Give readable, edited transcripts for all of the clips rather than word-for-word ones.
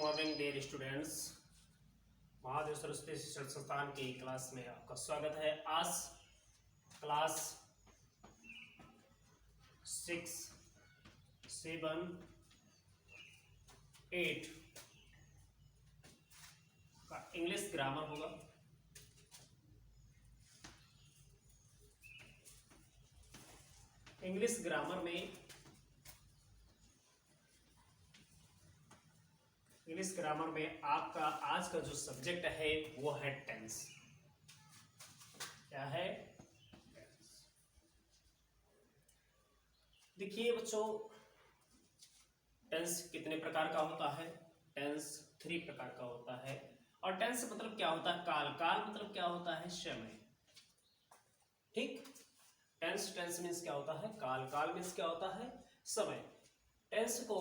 Morning dear students. Mahadev Saraswati Shikshan Sansthan की class में आपका स्वागत है। आज क्लास 6, 7, 8 का इंग्लिश ग्रामर होगा। इंग्लिश ग्रामर में आपका आज का जो सब्जेक्ट है वो है टेंस। क्या है? टेंस। देखिए बच्चों, टेंस कितने प्रकार का होता है? टेंस 3 प्रकार का होता है। और टेंस मतलब क्या होता है? काल। काल मतलब क्या होता है? समय। ठीक। टेंस मीन्स क्या होता है? काल। काल मीन्स क्या होता है? समय। टेंस को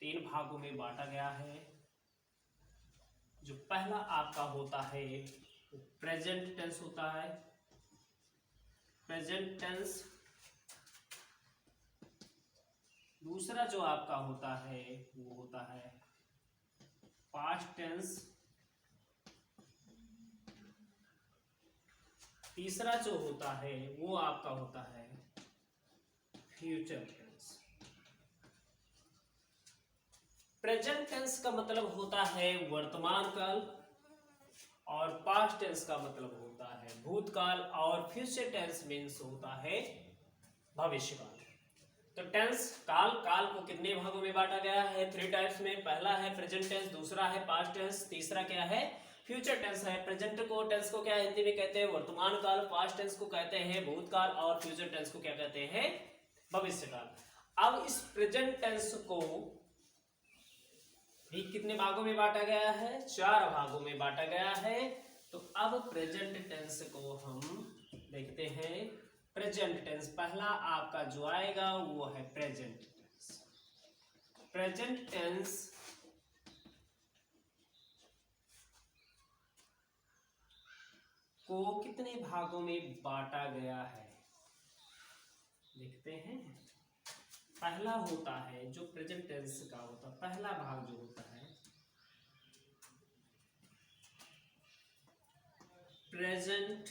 3 भागों में बांटा गया है। जो पहला आपका होता है प्रेजेंट टेंस होता है। Present tense. दूसरा जो आपका होता है वो होता है पास्ट टेंस। तीसरा जो होता है वो आपका होता है फ्यूचर टेंस। प्रेजेंट टेंस का मतलब होता है वर्तमान काल, और पास्ट टेंस का मतलब होता है भूतकाल, और फ्यूचर टेंस मीन्स होता है भविष्यकाल। तो टेंस काल। काल को कितने भागों में बांटा गया है? 3 टाइप्स में। पहला है प्रेजेंट टेंस, दूसरा है पास्ट टेंस, तीसरा क्या है? फ्यूचर टेंस है। प्रेजेंट को टेंस को क्या हिंदी में कहते हैं? वर्तमान काल। पास्ट टेंस को कहते हैं भूतकाल, और फ्यूचर टेंस को क्या कहते हैं? भविष्यकाल। अब इस प्रेजेंट टेंस को भी कितने भागों में बांटा गया है? 4 भागों में बांटा गया है। तो अब प्रेजेंट टेंस को हम देखते हैं। प्रेजेंट टेंस पहला आपका जो आएगा वो है प्रेजेंट टेंस। प्रेजेंट टेंस को कितने भागों में बांटा गया है देखते हैं। पहला होता है जो प्रेजेंट टेंस का होता है, पहला भाग जो होता है present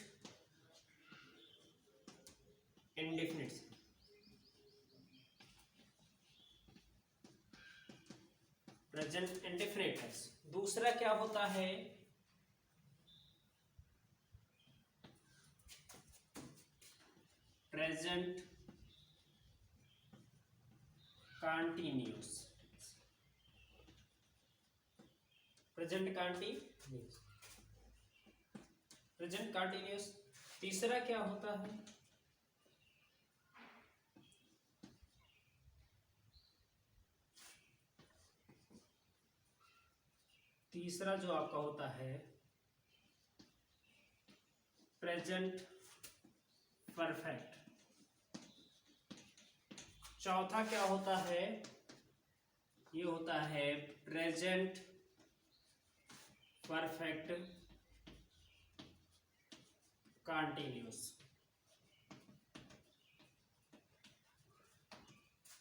indefinite. Present indefinite tense. दूसरा क्या होता है? Present continuous. Present continuous. Present continuous. तीसरा क्या होता है? तीसरा जो आपका होता है प्रेजेंट परफेक्ट। चौथा क्या होता है? ये होता है प्रेजेंट परफेक्ट कंटीन्यूअस।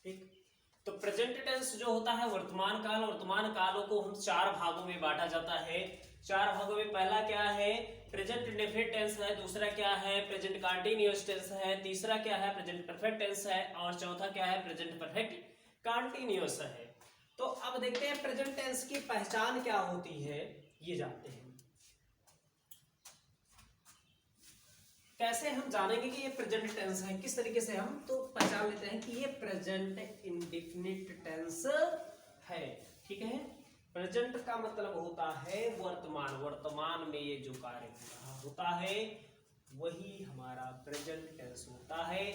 ठीक। तो प्रेजेंट टेंस जो होता है वर्तमान काल। वर्तमान कालों को हम 4 भागों में बांटा जाता है। 4 भागों में पहला क्या है? प्रेजेंट इंडेफिनिट टेंस है। दूसरा क्या है? प्रेजेंट कंटीन्यूअस टेंस है। तीसरा क्या है? प्रेजेंट परफेक्ट टेंस है। और चौथा क्या है? प्रेजेंट परफेक्ट कंटीन्यूअस है। तो अब देखते हैं प्रेजेंट टेंस की पहचान क्या होती है, ये जानते हैं। कैसे हम जानेंगे कि ये प्रेजेंट टेंस है? किस तरीके से हम तो पहचान लेते हैं कि ये प्रेजेंट इंडेफिनिट टेंस है। ठीक है। प्रेजेंट का मतलब होता है वर्तमान। वर्तमान में ये जो कार्य हो रहा होता है वही हमारा प्रेजेंट टेंस होता है।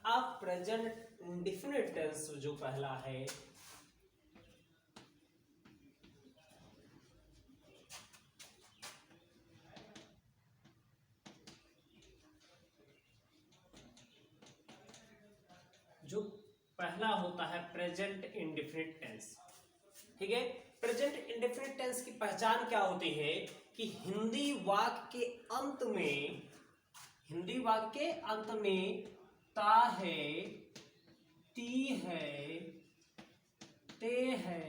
अब प्रेजेंट इंडेफिनिट टेंस जो पहला है जो पहला होता है प्रेजेंट इंडेफिनिट टेंस। ठीक है। प्रेजेंट इंडेफिनिट टेंस की पहचान क्या होती है कि हिंदी वाक्य के अंत में ता है, ती है, ते है,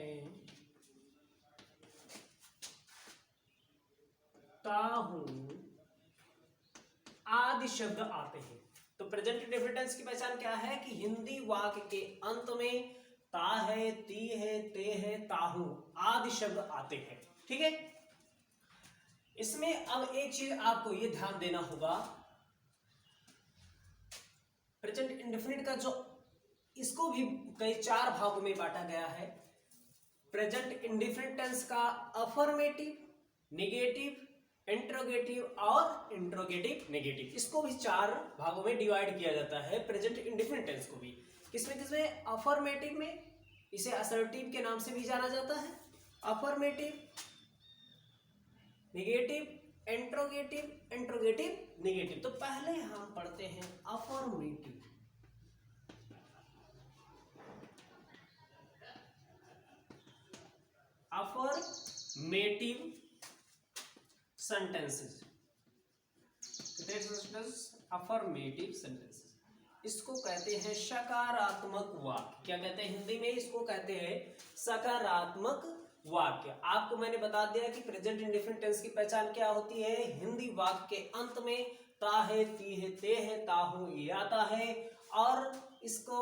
शब्द आते हैं। तो प्रेजेंट इंडेफिनिट टेंस की पहचान क्या है कि हिंदी वाक्य के अंत में ता है, ती है, ते है, ताहू आदि शब्द आते हैं। ठीक है, इसमें अब एक चीज आपको ये ध्यान देना होगा, प्रेजेंट इंडेफिनिट का जो इसको भी कई 4 भागों में बांटा गया है। प्रेजेंट इंडेफिनिट टेंस का अफर्मेटिव, नेगेटिव, इंट्रोगेटिव और इंट्रोगेटिव नेगेटिव, इसको भी 4 भागों में डिवाइड किया जाता है। प्रेजेंट इंडेफिनिट टेंस को भी किसमें किसमें, अफर्मेटिव में, इसे असर्टिव के नाम से भी जाना जाता है, affirmative, negative, interrogative, interrogative negative. तो पहले हम पढ़ते हैं affirmative. Affirmative sentences, affirmative sentences, इसको कहते हैं सकारात्मक वाक्य। क्या कहते हैं हिंदी में, इसको कहते हैं सकारात्मक वाक्य। आपको मैंने बता दिया कि प्रेजेंट इंडेफिनिट टेंस की पहचान क्या होती है, हिंदी वाक्य के अंत में ता है, ती है, ते है, ताहू ये आता है, और इसको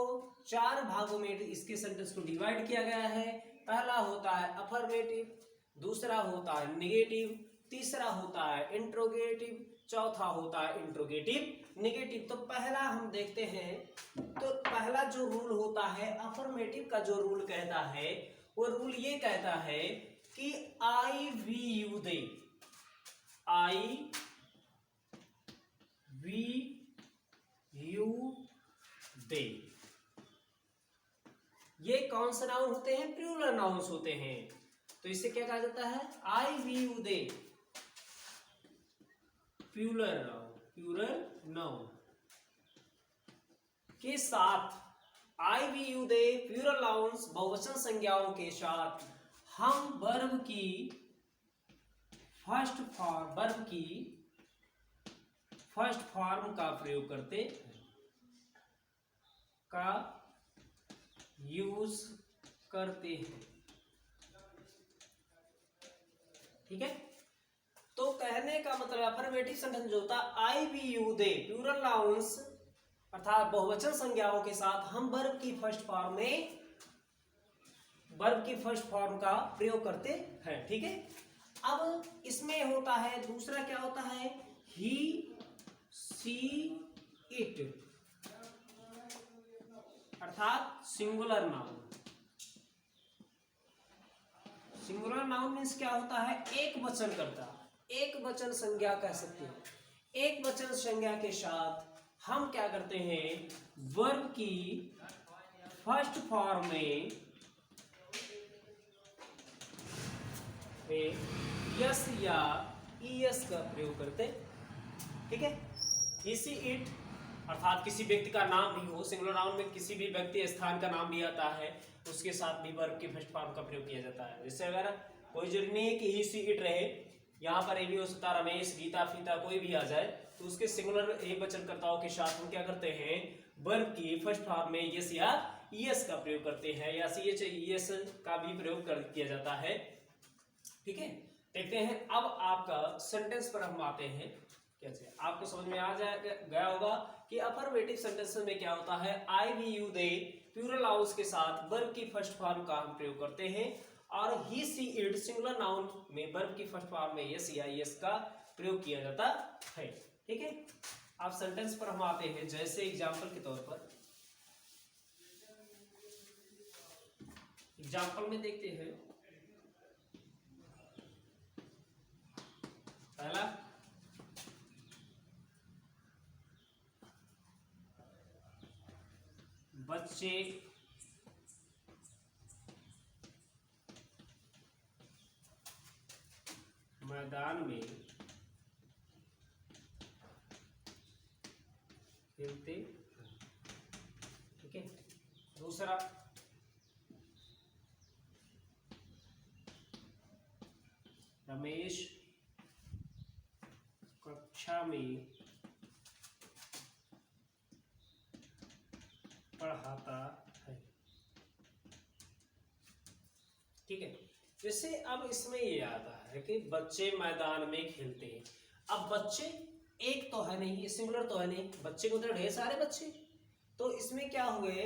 4 भागों में इसके सेंटेंस को डिवाइड किया गया है। पहला होता है अफर्मेटिव, दूसरा होता है नेगेटिव, तीसरा होता है इंट्रोगेटिव, चौथा होता है इंट्रोगेटिव नेगेटिव। तो पहला हम देखते हैं, तो पहला जो रूल होता है अफर्मेटिव का, जो रूल कहता है वो रूल ये कहता है कि I we you they, I we you they, ये कौन से नाउन होते हैं, प्लूरल नाउन्स होते हैं। तो इसे क्या कहा जाता है, I we you they plural noun, plural noun के साथ, I we you they plural nouns बहुवचन संज्ञाओं के साथ हम वर्ब की फर्स्ट फॉर्म का प्रयोग करते हैं, का यूज करते हैं। ठीक है, तो कहने का मतलब अफर्मेटिव सेंटेंस जो होता है I we you they plural nouns अर्थात बहुवचन संज्ञाओं के साथ हम वर्ब की फर्स्ट फॉर्म का प्रयोग करते हैं। ठीक है, अब इसमें होता है दूसरा, क्या होता है, ही, सी, इट अर्थात singular noun. Singular noun means क्या होता है, एक वचन करता, एक वचन संज्ञा कह सकते हैं। एक वचन संज्ञा के साथ हम क्या करते हैं, वर्ब की फर्स्ट फॉर्म में यस या ईएस का प्रयोग करते। ठीक है, इसी इट अर्थात किसी व्यक्ति का नाम भी हो, सिंगुलर नाउन में किसी भी व्यक्ति स्थान का नाम भी आता है, उसके साथ भी वर्ब की फर्स्ट फॉर्म का प्रयोग किया जाता है। जैसे अगर कोई जरूरी नहीं है कि ही सी इट रहे, यहाँ पर ए भी हो सकता, रमेश, गीता, फीता कोई भी आ जाए, तो उसके सिंगुलर एक वचनकर्ताओं के साथ हम क्या करते हैं, वर्ब की फर्स्ट फॉर्म में यस या ईएस का प्रयोग करते हैं, या सी एच ईएस का भी प्रयोग किया जाता है। ठीक है, देखते हैं अब आपका सेंटेंस पर हम आते हैं। कैसे आपको समझ में आ गया होगा कि अफर्मेटिव सेंटेंस में क्या होता है, I we you they plural nouns के साथ वर्ब की फर्स्ट फॉर्म का हम प्रयोग करते हैं, और ही सी इट सिंगुलर नाउन में वर्ब की फर्स्ट फॉर्म में यस या यस का प्रयोग किया जाता है। ठीक है, अब सेंटेंस पर हम आते हैं। जैसे एग्जांपल के तौर पर, एग्जांपल में देखते हैं, पहला बच्चे मैदान में खेलते। ठीक है, दूसरा रमेश कक्षा में पढ़ाता है। ठीक है, जैसे अब इसमें ये आता है कि बच्चे मैदान में खेलते हैं। अब बच्चे एक तो है नहीं, ये सिंगुलर तो है नहीं, बच्चे को मतलब ढेर सारे बच्चे। तो इसमें क्या हुए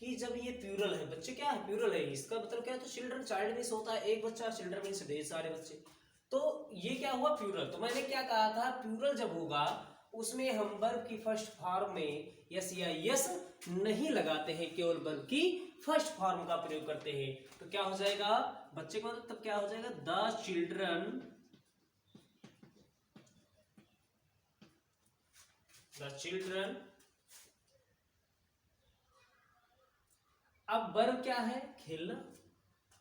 कि जब ये प्लूरल है, बच्चे क्या है, प्लूरल है, इसका मतलब क्या है, तो चिल्ड्रन, चाइल्ड मीन्स होता है एक बच्चा, चिल्ड्रन मीन्स ढेर सारे बच्चे। तो ये क्या हुआ, प्लूरल। तो मैंने क्या कहा था, प्लूरल जब होगा उसमें हम वर्ब की फर्स्ट फॉर्म में यस या यस नहीं लगाते हैं, केवल वर्ब की फर्स्ट फॉर्म का प्रयोग करते हैं। तो क्या हो जाएगा, बच्चे को तब क्या हो जाएगा, द चिल्ड्रन, द चिल्ड्रन। अब वर्ब क्या है, खेलना।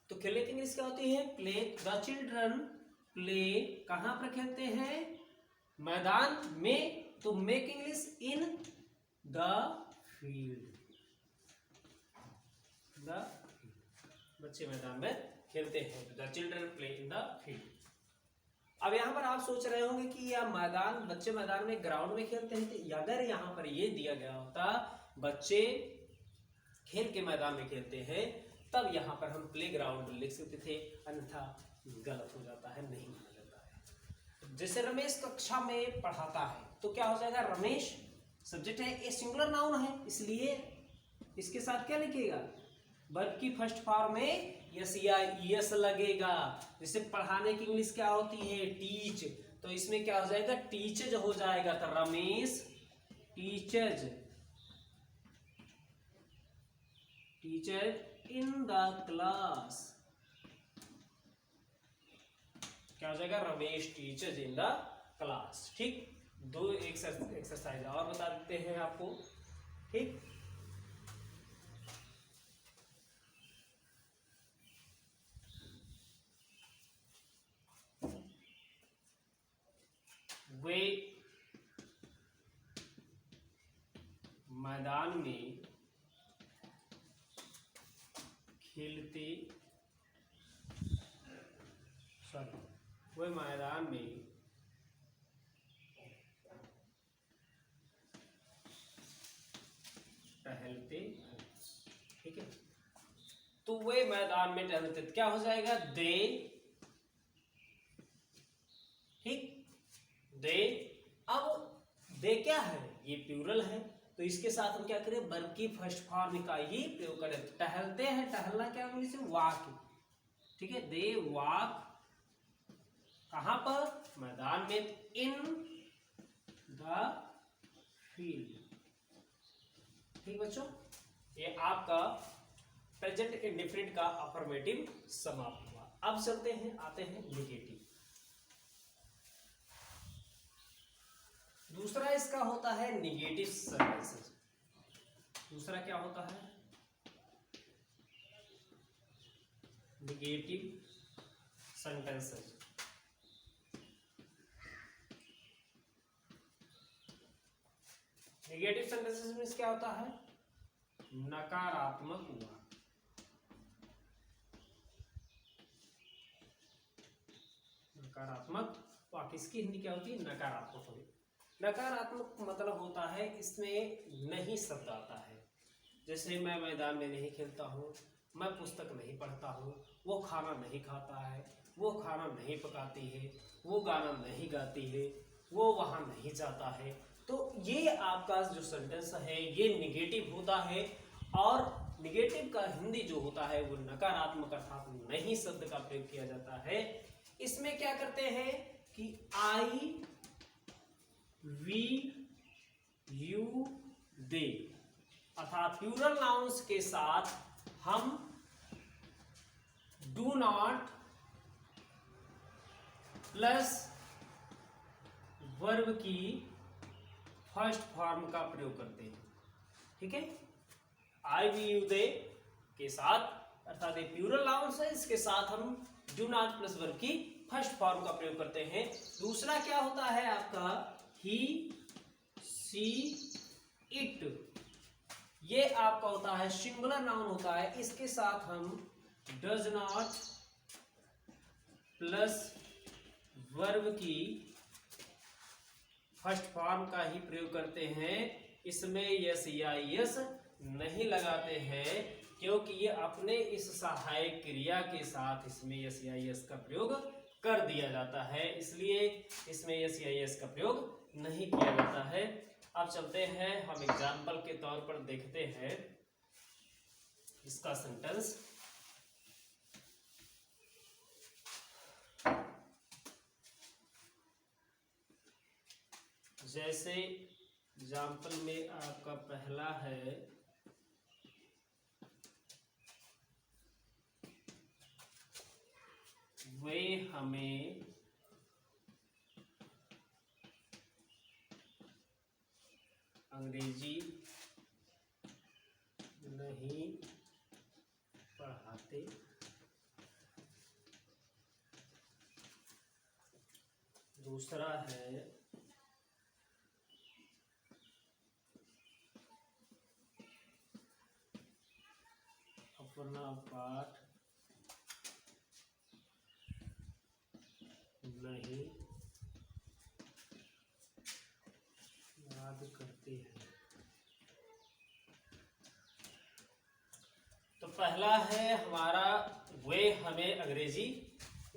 तो खेलने की इंग्लिश क्या होती है, प्ले। द चिल्ड्रन प्ले, कहां पर खेलते हैं, मैदान में। तो make English in the field, the बच्चे मैदान में खेलते हैं। The children play in the field. अब यहां पर आप सोच रहे होंगे कि यह मैदान, बच्चे मैदान में, ग्राउंड में खेलते हैं। तो अगर यहां पर यह दिया गया होता बच्चे खेल के मैदान में खेलते हैं, तब यहां पर हम प्ले ग्राउंड लिख सकते थे, अन्यथा गलत हो जाता है, नहीं माना जाता है। जैसे रमेश कक्षा में पढ़ाता है, तो क्या हो जाएगा, रमेश सब्जेक्ट है, ये सिंगुलर नाउन है, इसलिए इसके साथ क्या लिखेगा, वर्ब की फर्स्ट फॉर्म में यस या यस लगेगा। जैसे पढ़ाने की इंग्लिश क्या होती है, टीच। तो इसमें क्या हो जाएगा, टीचर्स हो जाएगा। तो Ramesh teachers, teacher in the class, क्या हो जाएगा, Ramesh teachers in the class. ठीक, दो एक्सरसाइज और बता देते हैं आपको। ठीक, वे मैदान में खेलते, सॉरी, वे मैदान में टहलते। ठीक है, तो वे मैदान में टहलते, क्या हो जाएगा, दे। ठीक, दे। अब दे क्या है, ये प्लूरल है, तो इसके साथ हम क्या करें, वर्ब की फर्स्ट फॉर्म का ही प्रयोग करें। टहलते हैं, टहलना क्या इंग्लिश में, वॉक। ठीक है, दे वॉक, कहां पर, मैदान में, इन द फील्ड। ठीक बच्चों, ये आपका प्रेजेंट इंडेफिनिट का अफर्मेटिव समाप्त हुआ। अब चलते हैं, आते हैं निगेटिव। दूसरा इसका होता है निगेटिव सेंटेंसेस। दूसरा क्या होता है, निगेटिव सेंटेंसेस। निगेटिव सेंटेंसेस में क्या होता है, नकारात्मक वाक्य। नकारात्मक वाक्य, इसकी हिंदी क्या होती है, नकारात्मक होती। नकारात्मक मतलब होता है इसमें नहीं शब्द आता है। जैसे मैं मैदान में नहीं खेलता हूँ, मैं पुस्तक नहीं पढ़ता हूँ, वो खाना नहीं खाता है, वो खाना नहीं पकाती है, वो गाना नहीं गाती है, वो वहाँ नहीं जाता है। तो ये आपका जो सेंटेंस है ये निगेटिव होता है। और निगेटिव का हिंदी जो होता है वो नकारात्मक अर्थात नहीं शब्द का प्रयोग किया जाता है। इसमें क्या करते हैं कि आई, वी, यू, दे अर्थात प्लूरल नाउन्स के साथ हम डू नॉट प्लस वर्ब की फर्स्ट फॉर्म का प्रयोग करते हैं। ठीक है, आई, वी, यू, दे के साथ अर्थात ये प्लूरल नाउन्स है, इसके साथ हम डू नॉट प्लस वर्ब की फर्स्ट फॉर्म का प्रयोग करते हैं। दूसरा क्या होता है आपका, ही, सी, इट। ये आपका होता है सिंगुलर नाउन होता है, इसके साथ हम डज नॉट प्लस वर्ब की फर्स्ट फॉर्म का ही प्रयोग करते हैं। इसमें यस या यस नहीं लगाते हैं क्योंकि ये अपने इस सहायक क्रिया के साथ इसमें यस या यस का प्रयोग कर दिया जाता है, इसलिए इसमें यस या यस का प्रयोग नहीं किया जाता है। अब चलते हैं, हम एग्जाम्पल के तौर पर देखते हैं इसका सेंटेंस। जैसे एग्जाम्पल में आपका पहला है, वे हमें अंग्रेजी नहीं पढ़ाते। दूसरा है, अपना पाठ नहीं याद करते हैं। तो पहला है हमारा, वे हमें अंग्रेजी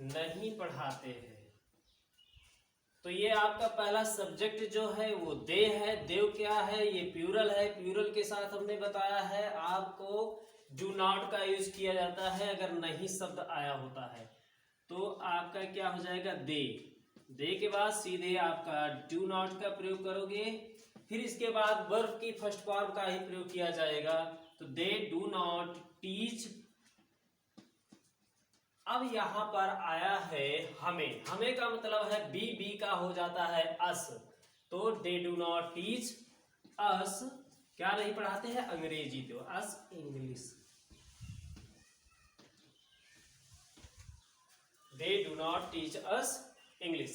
नहीं पढ़ाते हैं। तो ये आपका पहला सब्जेक्ट जो है वो दे है। देव क्या है? ये प्लूरल है। प्लूरल के साथ हमने बताया है आपको डू नॉट का यूज किया जाता है अगर नहीं शब्द आया होता है। तो आपका क्या हो जाएगा? दे। दे के बाद सीधे आपका डू नॉट का प्रयोग करोगे, फिर इसके बाद वर्ब की फर्स्ट फॉर्म का ही प्रयोग किया जाएगा। तो दे डू नॉट टीच। अब यहां पर आया है हमें। हमें का मतलब है बी का हो जाता है अस। तो they do not teach us, क्या नहीं पढ़ाते हैं? अंग्रेजी। तो us English. They do not teach us English.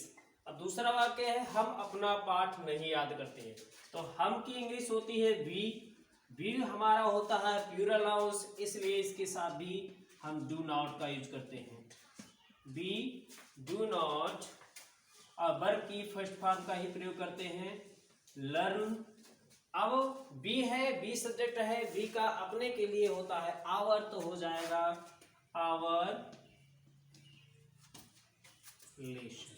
अब दूसरा वाक्य है, हम अपना पाठ नहीं याद करते हैं। तो हम की इंग्लिश होती है वी। वी हमारा होता है प्लूरल नाउन, इसलिए इसके साथ भी हम डू नॉट का यूज करते हैं। वी डू नॉट, और वर्ब की फर्स्ट फॉर्म का ही प्रयोग करते हैं, लर्न। अब बी है, बी सब्जेक्ट है, बी का अपने के लिए होता है आवर, तो हो जाएगा आवर लेसन।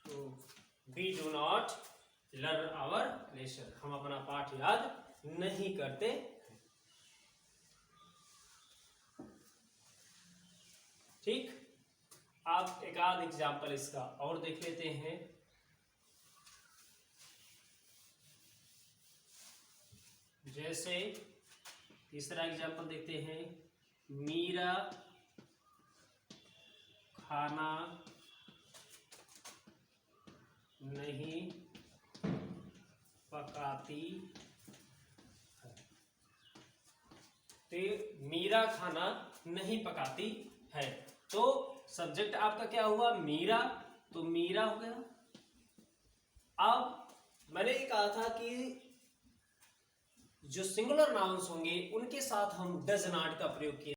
तो we do not learn our lesson, हम अपना पाठ याद नहीं करते। ठीक, आप एक आध एग्जाम्पल इसका और देख लेते हैं। जैसे तीसरा एग्जाम्पल देखते हैं, मीरा खाना नहीं पकाती है। तो मीरा खाना नहीं पकाती है। तो सब्जेक्ट आपका क्या हुआ? मीरा। तो मीरा हो गया। अब मैंने ये कहा था कि जो सिंगुलर नाउन्स होंगे उनके साथ हम डज नॉट का प्रयोग किया